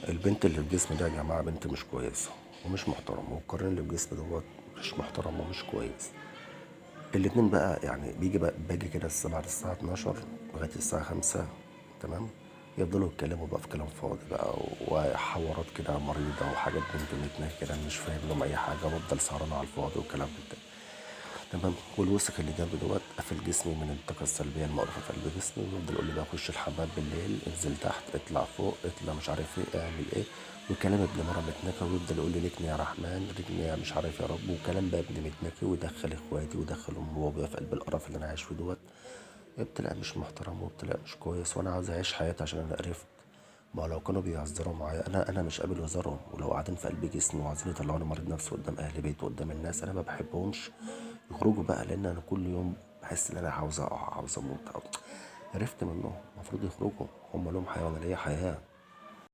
البنت اللي في جسمي ده يا جماعة بنت مش كويسة ومش محترمة، والقرين اللي في جسمي دوت مش محترم ومش كويس. الاتنين بقى يعني باجي كده بعد الساعة 12 لغاية الساعة 5، تمام، يفضلوا يتكلموا بقى في كلام فاضي بقى وحوارات كده مريضة وحاجات بنت متناهية كده، مش فاهم لهم أي حاجة، بفضل سهران على الفاضي وكلام من ده. تمام. والوسخ اللي جنبي دوت قافل جسمي من الطاقة السلبية المقرفة في قلب جسمي، ويفضل يقول لي بقى خش الحمام بالليل، انزل تحت، اطلع فوق، اطلع مش عارف ايه، اعمل ايه، وكلام ابن مرة متنكة، ويفضل يقول لي ركني يا رحمن، ركني يا مش عارف يا رب، وكلام بقى ابن متنكة، ويدخل اخواتي ويدخل امي وابويا في قلب القرف اللي انا عايش فيه دوت. ابتلاء مش محترم وابتلاء مش كويس، وانا عاوز اعيش حياتي عشان انا قرفت. ما لو كانوا بيهزروا معايا، انا مش قابل هزارهم، ولو قاعدين في قلب جسمي وعايزين يطلعوني مريض نفسي قدام اهل بيت وقدام الناس، انا ما بحبهمش يخرجوا بقى، لان انا كل يوم بحس ان انا عاوز اقع، عاوز اموت، عرفت منهم. المفروض يخرجوا، هم لهم حياه وانا ليا حياه.